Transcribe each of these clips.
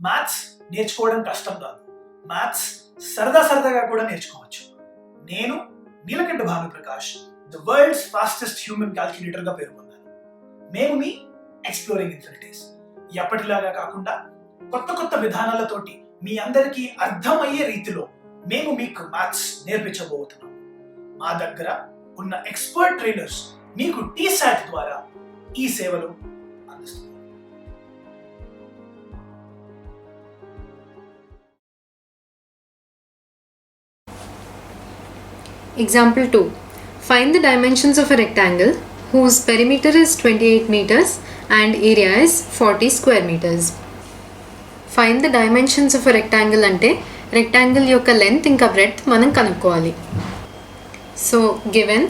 Maths నేర్చుకోవడం కష్టం కాదు, మ్యాథ్స్ సరదాగా కూడా నేర్చుకోవచ్చు. నేను Neelakantha Bhanuprakash the world's fastest human calculator గా పేరు పొందాను. మేము మీ ఎక్స్ప్లోరింగ్ ఇన్ఫినిటీస్. ఎప్పటిలాగా కాకుండా కొత్త విధానాలతోటి మీ అందరికీ అర్థమయ్యే రీతిలో మేము మీకు మ్యాథ్స్ నేర్పించబోతున్నాం. మా దగ్గర ఉన్న ఎక్స్పర్ట్ ట్రైనర్స్ మీకు టీసాట్ ద్వారా ఈ సేవలు అందిస్తున్నారు. Example 2. Find the dimensions of a rectangle whose perimeter is 28 meters and area is 40 square meters. Find the dimensions of a rectangle అంటే rectangle యొక్క length ఇంకా breadth మనం కనుక్కోవాలి. So given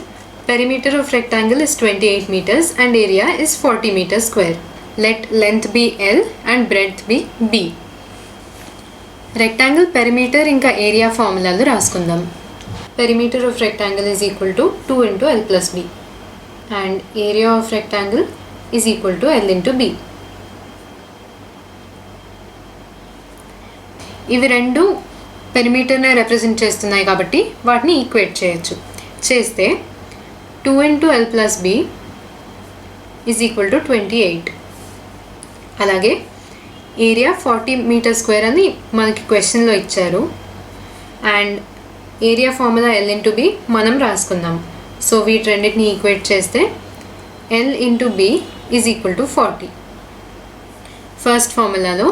perimeter of rectangle is 28 meters and area is 40 meters square. Let length be L and breadth be B. Rectangle perimeter ఇంకా area ఫార్ములాలు రాసుకుందాం. Perimeter of rectangle is equal to 2 into L plus B and area of rectangle is equal to L into B. ఇవి రెండు పెరిమీటర్ని represent చేస్తున్నాయి కాబట్టి వాటిని equate చేయొచ్చు. చేస్తే 2 into L plus B is equal to 28. అలాగే area 40 metre square అని మనకి క్వశ్చన్లో ఇచ్చారు and area formula L into b మనం రాసుకుందాం. సో వీటి రెండింటిని ఈక్వేట్ చేస్తే L into b is equal to 40. First ఫార్ములాలో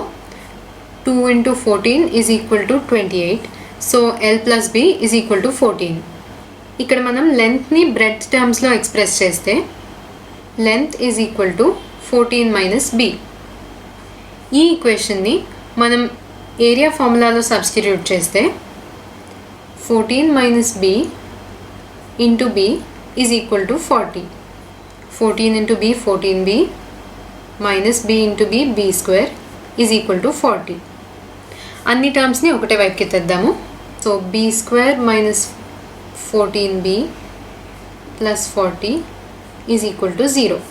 2 into 14 is equal to 28. So L plus b is equal to 14. ఇక్కడ మనం లెంత్ని బ్రెడ్త్ టర్మ్స్లో ఎక్స్ప్రెస్ చేస్తే length is equal to 14 minus b. ఈ ఈక్వేషన్ని మనం ఏరియా ఫార్ములాలో సబ్స్టిట్యూట్ చేస్తే 14 minus b into b is equal to 40. 14 into b 14b minus b into b b square is equal to 40. అన్ని టర్మ్స్ని ఒకటే వైపుకి తెద్దాము. So b square minus 14b plus 40 is equal to 0.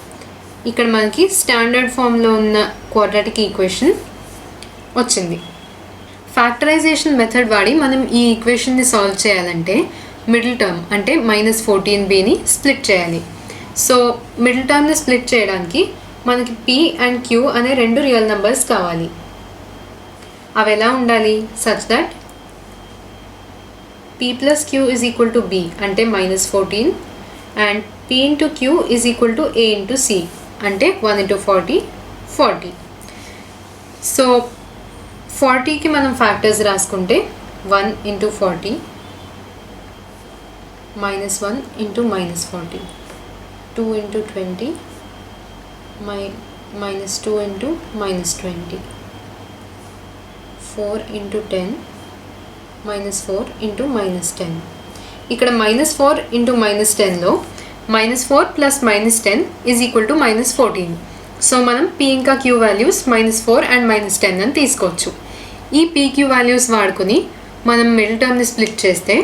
ఇక్కడ మనకి స్టాండర్డ్ ఫామ్లో ఉన్న క్వాడ్రాటిక్ ఈక్వేషన్ వచ్చింది. ఫ్యాక్టరైజేషన్ మెథడ్ వాడి మనం ఈ ఈక్వేషన్ని సాల్వ్ చేయాలంటే మిడిల్ టర్మ్ అంటే -14bని స్ప్లిట్ చేయాలి. సో మిడిల్ టర్మ్ని స్ప్లిట్ చేయడానికి మనకి p అండ్ q అనే రెండు రియల్ నెంబర్స్ కావాలి. అవి ఎలా ఉండాలి? Such that p plus q is equal to b అంటే -14 and p into q is equal to a into c అంటే 1 into 40 40. సో 40కి మనం ఫ్యాక్టర్స్ రాసుకుంటే 1 into 40 minus 1 into minus 40 2 into 20 minus 2 into minus 20 4 into 10 minus 4 into minus 10. ఇక్కడ -4 into minus 10లో -4 plus -10 is equal to -14. So మనం p ఇంకా q values -4 and -10 అని తీసుకోవచ్చు. ఈ pq values వాడుకుని మనం మిడిల్ టర్మ్ని స్ప్లిట్ చేస్తే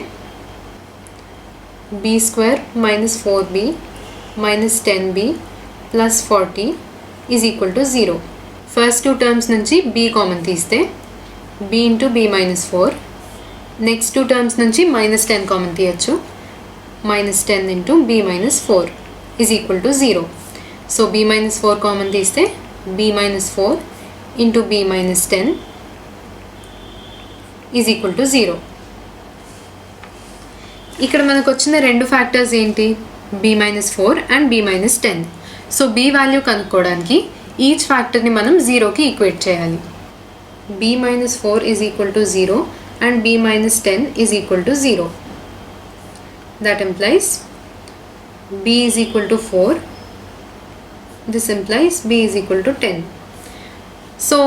b square minus 4b minus 10b plus 40 is equal to 0. First two terms నుంచి b కామన్ తీస్తే b into b minus 4. Next two terms నుంచి -10 కామన్ తీయచ్చు. -10 into b minus 4 is equal to 0. So b minus 4 common తీస్తే b minus 4 into b minus 10 is equal to 0. ఇక్కడ మనకు వచ్చిన రెండు factors ఏంటి? b minus 4 and b minus 10. So b value కనుక్కోవడానికి each ఫ్యాక్టర్ని మనం 0కి ఈక్వేట్ చేయాలి. b minus 4 is equal to 0 and b minus 10 is equal to 0. That implies b is equal to 4. This implies b is equal to 10. So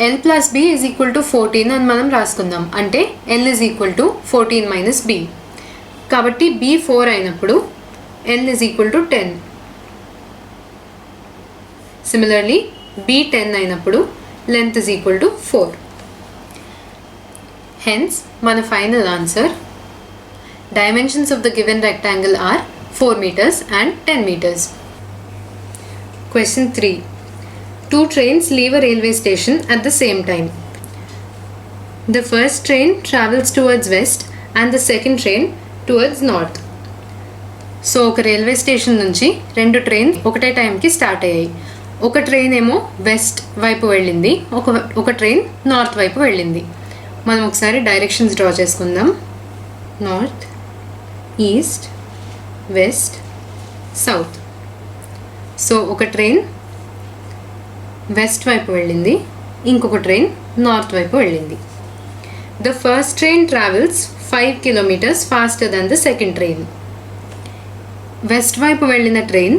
L plus b is equal to 14 అని మనం రాసుకుందాం. అంటే L is equal to 14 minus b. కాబట్టి b 4 అయినప్పుడు L is equal to 10. Similarly b 10 అయినప్పుడు length is equal to 4. Hence మన final answer dimensions of the given rectangle are 4 meters and 10 meters. Question 3. Two trains leave a railway station at the same time. The first train travels towards west and the second train towards north. So ఒక railway station నుంచి 2 trains ఒకటే టైంకి start అయ్యాయి. ఒక train ఏమో west వైపు వెళ్ళింది, ఒక ట్రైన్ నార్త్ వైపు వెళ్ళింది. మనం ఒకసారి డైరెక్షన్స్ డ్రా చేసుకుందాం. North, east, west, south. So ఒక ట్రైన్ వెస్ట్ వైపు వెళ్ళింది, ఇంకొక ట్రైన్ నార్త్ వైపు వెళ్ళింది. The first train travels 5 kilometers faster than the second train. West వైపు వెళ్ళిన ట్రైన్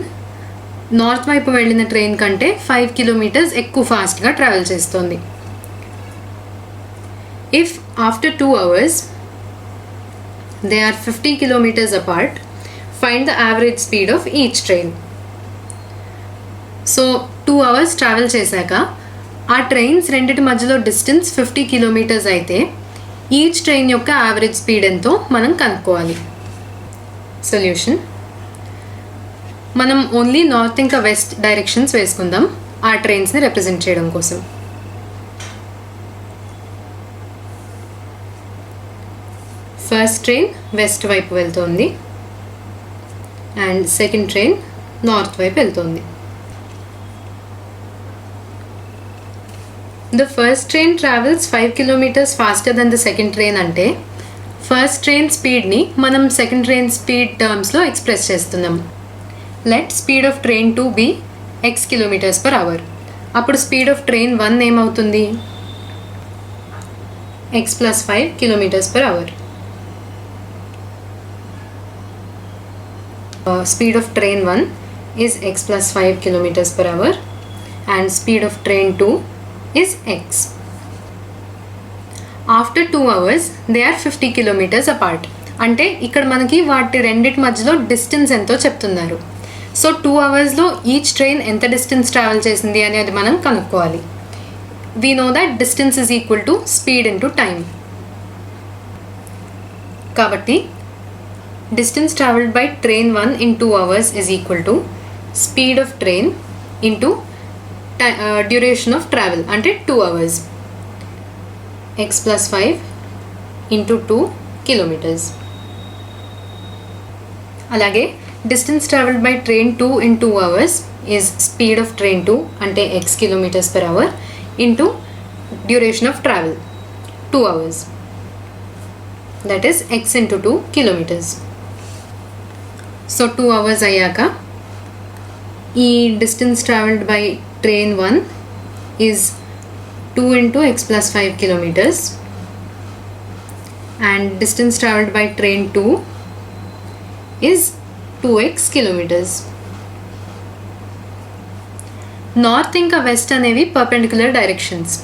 నార్త్ వైపు వెళ్ళిన ట్రైన్ కంటే 5 kilometers ఎక్కువ ఫాస్ట్గా ట్రావెల్ చేస్తుంది. If after 2 hours they are 50 kilometers apart, find the average speed of each train. So 2 hours travel చేశాక ఆ ట్రైన్స్ రెండిటి మధ్యలో డిస్టెన్స్ 50 kilometers అయితే ఈచ్ ట్రైన్ యొక్క యావరేజ్ స్పీడ్ ఎంతో మనం కనుక్కోవాలి. సొల్యూషన్, మనం ఓన్లీ నార్త్ ఇంకా వెస్ట్ డైరెక్షన్స్ వేసుకుందాం ఆ ట్రైన్స్ని రిప్రజెంట్ చేయడం కోసం. ఫస్ట్ ట్రైన్ వెస్ట్ వైపు వెళ్తోంది అండ్ సెకండ్ ట్రైన్ నార్త్ వైపు వెళ్తోంది. The first train travels 5 kilometers faster than the second train అంటే ఫస్ట్ ట్రైన్ స్పీడ్ని మనం సెకండ్ ట్రైన్ స్పీడ్ టర్మ్స్లో ఎక్స్ప్రెస్ చేస్తున్నాం. Let speed of train 2 be x km/h. అప్పుడు స్పీడ్ ఆఫ్ ట్రైన్ 1 ఏమవుతుంది? x + 5 km/h. Speed of train 1 is x + 5 km/h and speed of train 2 is x. After 2 hours they are 50 kilometers apart. అంటే ఇక్కడ మనకి వాటి రెండిటి మధ్యలో distance ఎంతో చెప్తున్నారు. సో 2 అవర్స్లో ఈచ్ ట్రైన్ ఎంత డిస్టెన్స్ ట్రావెల్ చేసింది అనేది మనం కనుక్కోవాలి. We know that distance is equal to speed into time. కాబట్టి distance travelled by train 1 in 2 hours is equal to speed of train into duration of travel అంటే 2 hours. x + 5 into 2 kilometers. అలాగే distance travelled by train 2 in 2 hours is speed of train 2 అంటే x km/h into duration of travel 2 hours. That is x into 2 kilometers. So 2 hours అయ్యాక ఈ distance travelled by train 1 is 2 into x + 5 kilometers and distance travelled by train 2 is 2x kilometers. North ఇంకా west అనేవి perpendicular directions.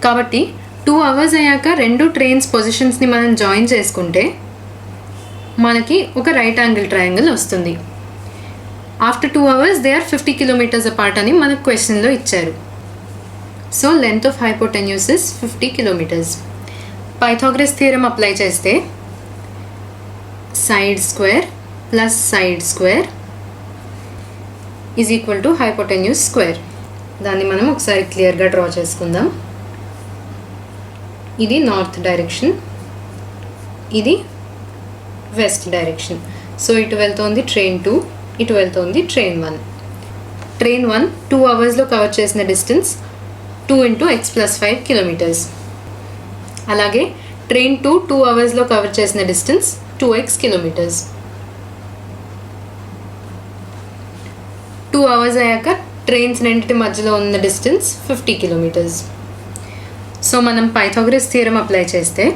కాబట్టి 2 hours అయ్యాక రెండు trains పొజిషన్స్ని మనం join చేసుకుంటే మనకి ఒక రైట్ యాంగిల్ ట్రయాంగిల్ వస్తుంది. After 2 hours they are 50 kilometers apart అని మనకు క్వశ్చన్లో ఇచ్చారు. So length of hypotenuse is 50 kilometers. Pythagoras theorem apply చేస్తే side square plus side square is equal to hypotenuse square. దాన్ని మనం ఒకసారి క్లియర్గా డ్రా చేసుకుందాం. ఇది నార్త్ డైరెక్షన్, ఇది వెస్ట్ డైరెక్షన్. సో ఇటు వెళ్తోంది ట్రైన్ 2, ఇటు వెళ్తోంది ట్రైన్ 1. ట్రైన్ 1 2 అవర్స్లో కవర్ చేసిన డిస్టెన్స్ 2 into x + 5 kilometers. అలాగే ట్రైన్ 2 2 అవర్స్లో కవర్ చేసిన డిస్టెన్స్ 2x kilometers. 2 hours అయ్యాక ట్రైన్స్ రెండింటి మధ్యలో ఉన్న డిస్టెన్స్ 50 kilometers. సో మనం పైథాగరస్ థియరం అప్లై చేస్తే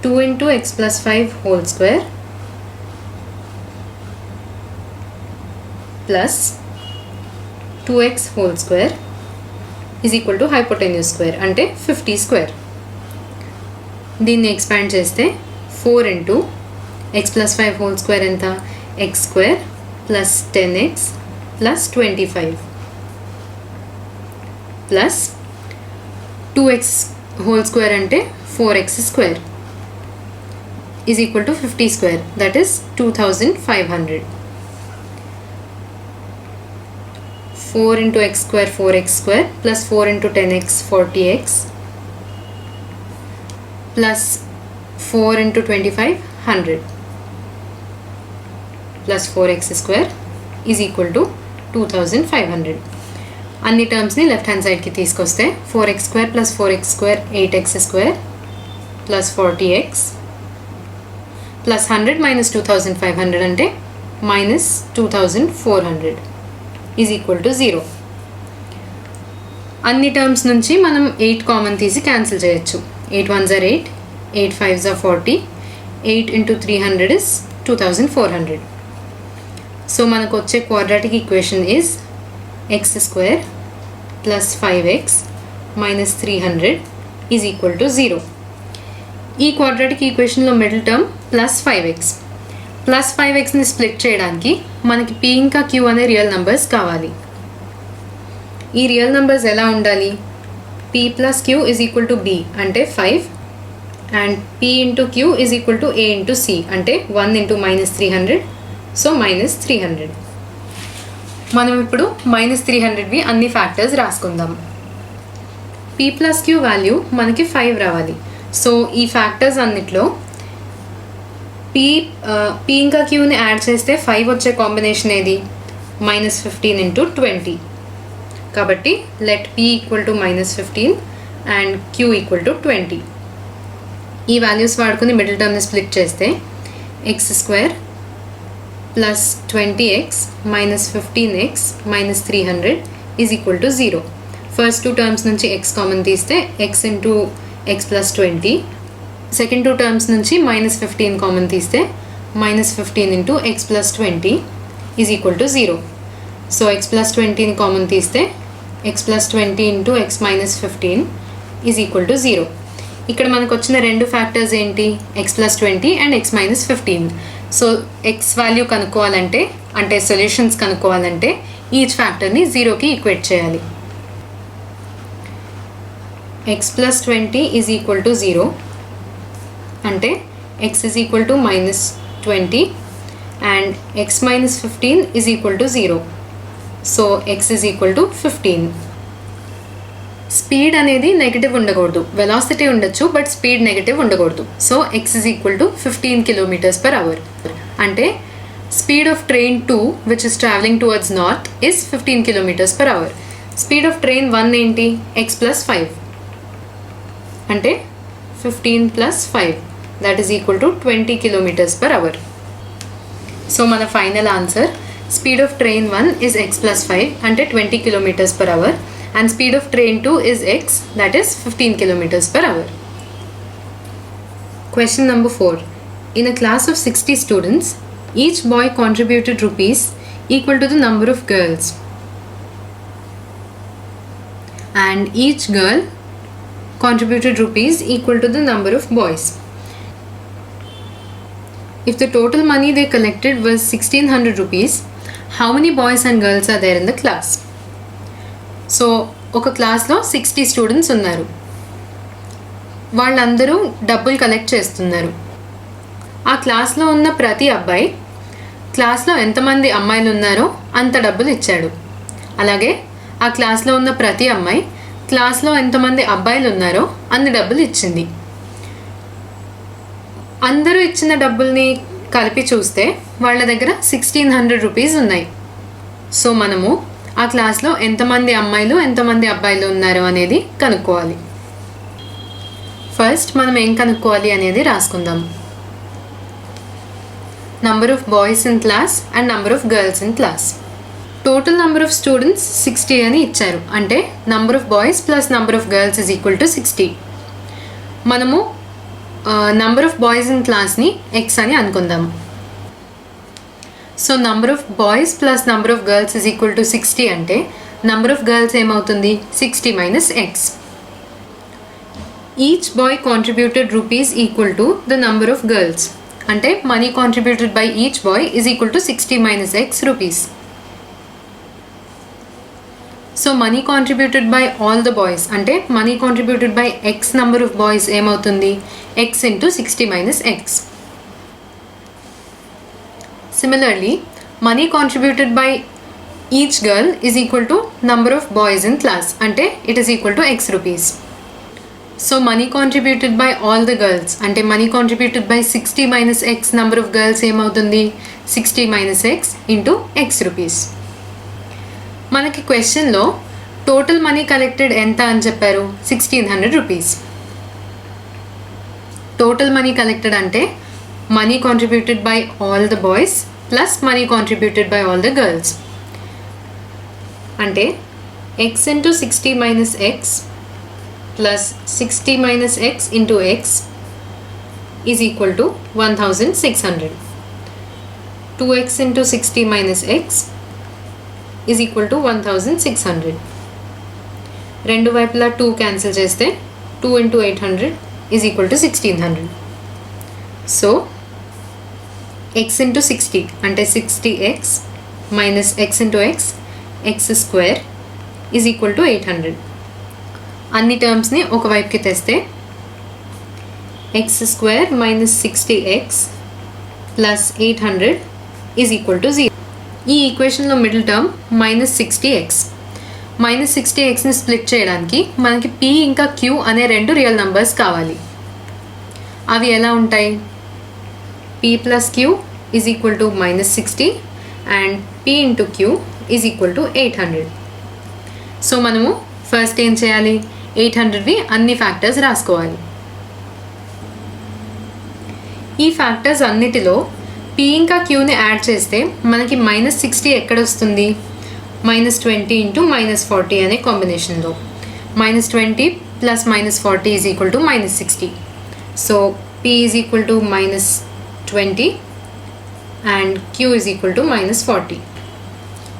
2 into x + 5 whole square plus 2x whole square is equal to hypotenuse square అంటే 50 square. దీన్ని ఎక్స్పాండ్ చేస్తే 4 into x + 5 whole square ఎంత? x square plus 10x plus 25 plus 2x whole square అంటే 4x square is equal to 50 square, that is 2500. 4 into x square 4x square plus 4 into 10x 40x plus 4 into 25 100 plus 4x square is equal to 2500. అన్ని టర్మ్స్ని left hand సైడ్కి తీసుకొస్తే 4x square plus 4x square 8x square plus 40x plus 100 minus 2500 అంటే minus 2400 is equal to 0. అన్ని terms నుంచి మనం 8 common తీసి cancel చేయొచ్చు. 8 1s are 8, 8 5s are 40, 8 into 300 is 2400. So మనకు వచ్చే quadratic equation is x square plus 5x minus 300 is equal to 0. ఈ quadratic ఈక్వేషన్లో middle term plus 5x. Plus 5xని స్ప్లిట్ చేయడానికి మనకి p ఇంకా q అనే రియల్ నెంబర్స్ కావాలి. ఈ రియల్ నెంబర్స్ ఎలా ఉండాలి? p plus q is equal to b అంటే 5 and p into q is equal to a into c అంటే 1 into minus 300 సో minus 300. మనం ఇప్పుడు minus 300వి అన్ని ఫ్యాక్టర్స్ రాసుకుందాం. p plus q వాల్యూ మనకి 5 రావాలి. సో ఈ ఫ్యాక్టర్స్ అన్నిట్లో p ఇంకా qని యాడ్ చేస్తే 5 వచ్చే కాంబినేషన్ ఏది? -15 into 20. కాబట్టి let p equal to -15 and q equal to 20. ఈ వాల్యూస్ వాడుకుని మిడిల్ టర్మ్ని స్ప్లిట్ చేస్తే x square plus 20x minus 15x minus 300 is equal to 0. First two terms నుంచి x కామన్ తీస్తే x into x plus 20. Second two terms నుంచి -15 common తీస్తే -15 into x plus 20 is equal to 0. So x plus 20ని common తీస్తే x plus 20 into x minus 15 is equal to 0. ఇక్కడ మనకు వచ్చిన రెండు ఫ్యాక్టర్స్ ఏంటి? x plus 20 and x minus 15. So x value కనుక్కోవాలంటే అంటే సొల్యూషన్స్ కనుక్కోవాలంటే ఈచ్ ఫ్యాక్టర్ని 0కి ఈక్వేట్ చేయాలి. x plus 20 is equal to 0 అంటే x is equal to -20 and x minus 15 is equal to 0. So x is equal to 15. Speed అనేది negative ఉండకూడదు, velocity ఉండొచ్చు బట్ స్పీడ్ నెగిటివ్ ఉండకూడదు. So x is equal to 15 km/h అంటే speed of train 2 which is travelling towards north is 15 km/h. Speed of train 1 ఏంటి? x plus 5 అంటే 15 plus 5 that is equal to 20 km/h. So మన final answer speed of train 1 is x plus 5 అంటే 20 km/h and speed of train 2 is x that is 15 km/h. Question number 4. In a class of 60 students, each boy contributed rupees equal to the number of girls and each girl contributed rupees equal to the number of boys. If the total money they collected was 1600 rupees, how many boys and girls are there in the class? So ఒక క్లాస్లో 60 students ఉన్నారు. వాళ్ళందరూ డబ్బులు collect చేస్తున్నారు. ఆ క్లాస్లో ఉన్న ప్రతి అబ్బాయి క్లాస్లో ఎంతమంది అమ్మాయిలు ఉన్నారో అంత డబ్బులు ఇచ్చాడు. అలాగే ఆ క్లాస్లో ఉన్న ప్రతి అమ్మాయి క్లాస్లో ఎంతమంది అబ్బాయిలు ఉన్నారో అన్ని డబ్బులు ఇచ్చింది. అందరూ ఇచ్చిన డబ్బుల్ని కలిపి చూస్తే వాళ్ళ దగ్గర 1600 రూపీస్ ఉన్నాయి. సో మనము ఆ క్లాస్లో ఎంతమంది అమ్మాయిలు ఎంతమంది అబ్బాయిలు ఉన్నారు అనేది కనుక్కోవాలి. ఫస్ట్ మనం ఏం కనుక్కోవాలి అనేది రాసుకుందాం. Number of boys in class and number of girls in class. Total number of students 60 అని ఇచ్చారు అంటే number of boys plus number of girls is equal to 60. మనము నంబర్ ఆఫ్ బాయ్స్ ఇన్ క్లాస్ని x అని అనుకుందాం. So number of boys plus number of girls is equal to 60 అంటే number of girls ఏమవుతుంది? 60 minus x. Each boy contributed rupees equal to the number of girls అంటే money contributed by each boy is equal to 60 minus x rupees. So money contributed by all the boys అంటే money contributed by x number of boys ఏమవుతుంది? x into 60 minus x. Similarly, money contributed by each girl is equal to number of boys in class, అంటే it is equal to X rupees. So money contributed by all the girls అంటే money contributed by 60 minus X number of girls ఏమవుతుంది? 60 minus X into X rupees. మనకి క్వశ్చన్లో total money collected ఎంత అని చెప్పారు? 1600 rupees. Total money collected అంటే money contributed by all the boys plus money contributed by all the girls. అంటే X into 60 minus X plus 60 minus X into X is equal to 1600. 2X into 60 minus X is equal to 1600. రెండు వైపులా 2 cancel చేస్తే 2 into 800 is equal to 1600. So X into 60 అంటే 60X minus X into X square is equal to 800. అన్ని టర్మ్స్ని ఒకవైపుకి తెస్తే X square minus 60X plus 800 is equal to 0. ఈ ఈక్వేషన్లో middle term minus 60X. Minus 60Xని స్ప్లిట్ చేయడానికి మనకి P ఇంకా Q అనే రెండు రియల్ నంబర్స్ కావాలి. అవి ఎలా ఉంటాయి? P plus Q is equal to minus 60 and P into Q is equal to 800. So మనము ఫస్ట్ ఏం చేయాలి? 800వి అన్ని ఫ్యాక్టర్స్ రాసుకోవాలి. ఈ ఫ్యాక్టర్స్ అన్నిటిలో P ఇంకా Qని యాడ్ చేస్తే మనకి మైనస్ 60 ఎక్కడ వస్తుంది? మైనస్ 20 ఇంటూ మైనస్ 40 అనే కాంబినేషన్లో. Minus 20 plus minus 40 is equal to minus 60. So P is equal to minus 20 and Q is equal to minus 40.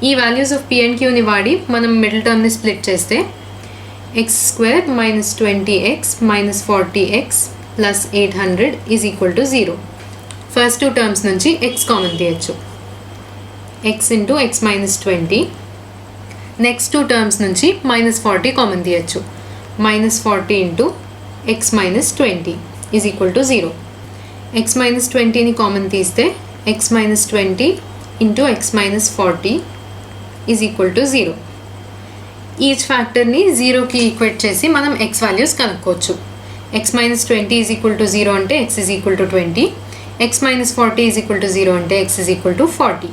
ఈ వాల్యూస్ ఆఫ్ P అండ్ Qని వాడి మనం మిడిల్ టర్మ్ని స్ప్లిట్ చేస్తే X square minus 20X minus 40X plus 800 is equal to 0. First two terms నుంచి X common తీయచ్చు. X into X minus 20. Next two terms నుంచి minus 40 common తీయచ్చు. Minus 40 into X minus 20 is equal to 0. X minus 20ని common తీస్తే X minus 20 into X minus 40 is equal to 0. Each ఫ్యాక్టర్ని 0కి equate చేసి మనం X values కనుక్కోవచ్చు. X minus 20 is equal to 0 అంటే X is equal to 20. X minus 40 is equal to 0 అంటే X is equal to 40.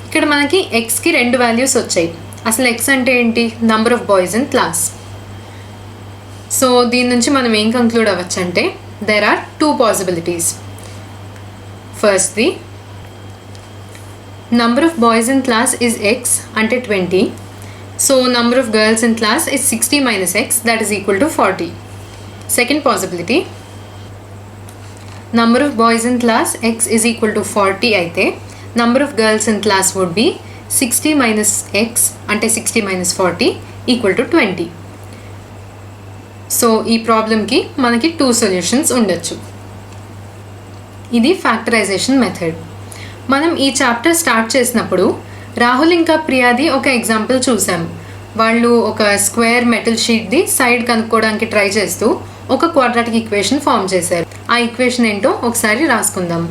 ఇక్కడ మనకి Xకి రెండు వాల్యూస్ వచ్చాయి. అసలు X అంటే ఏంటి? Number of boys in class. So దీని నుంచి మనం ఏం కంక్లూడ్ అవ్వచ్చు అంటే దేర్ ఆర్ 2 పాసిబిలిటీస్. ఫస్ట్ది number of boys in class is X అంటే 20. So number of girls in class is 60 minus X that is equal to 40. Second possibility number of boys in class X is equal to 40 అయితే number of girls in class would be 60 minus X అంటే 60 minus 40 equal to 20. So ఈ ప్రాబ్లంకి మనకి 2 solutions ఉండొచ్చు. ఇది factorization method. మనం ఈ chapter start చేసినప్పుడు రాహుల్ ఇంకా ప్రియాది ఒక ఎగ్జాంపుల్ చూసాం. వాళ్ళు ఒక స్క్వేర్ మెటల్ షీట్ది సైడ్ కనుక్కోవడానికి ట్రై చేస్తూ ఒక క్వాడ్రాటిక్ ఈక్వేషన్ ఫామ్ చేశారు. ఆ ఈక్వేషన్ ఏంటో ఒకసారి రాసుకుందాం.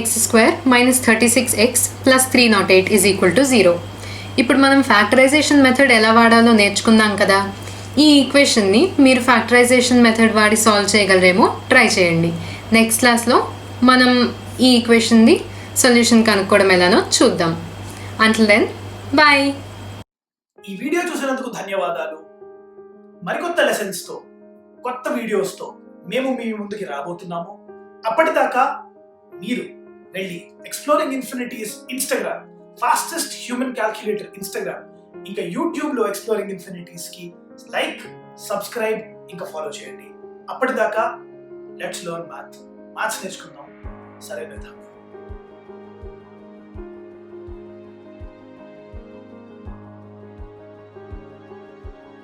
X square minus 36X plus 308 is equal to 0. ఇప్పుడు మనం ఫ్యాక్టరైజేషన్ మెథడ్ ఎలా వాడాలో నేర్చుకుందాం కదా. ఈ ఈక్వేషన్ని మీరు ఫ్యాక్టరైజేషన్ మెథడ్ వాడి సాల్వ్ చేయగలరేమో ట్రై చేయండి. నెక్స్ట్ క్లాస్లో మనం ఈ ఈక్వేషన్ని సొల్యూషన్ కనుక్కోవడం ఎలానో చూద్దాం. Until then bye. ఈ వీడియో చూసినందుకు ధన్యవాదాలు. మరికొత్త లెసన్స్తో కొత్త వీడియోస్తో మేము మీ ముందుకి రాబోతున్నాము. అప్పటిదాకా మీరు వెళ్ళి exploring infinities Instagram, fastest human calculator Instagram, ఇంకా యూట్యూబ్లో ఎక్స్ప్లోరింగ్ ఇన్ఫినిటీస్కి లైక్, సబ్స్క్రైబ్ ఇంకా ఫాలో చేయండి. అప్పటిదాకా లెట్స్ లెర్న్ మ్యాథ్స్ నేర్చుకుందాం. సరే వెళ్దాం.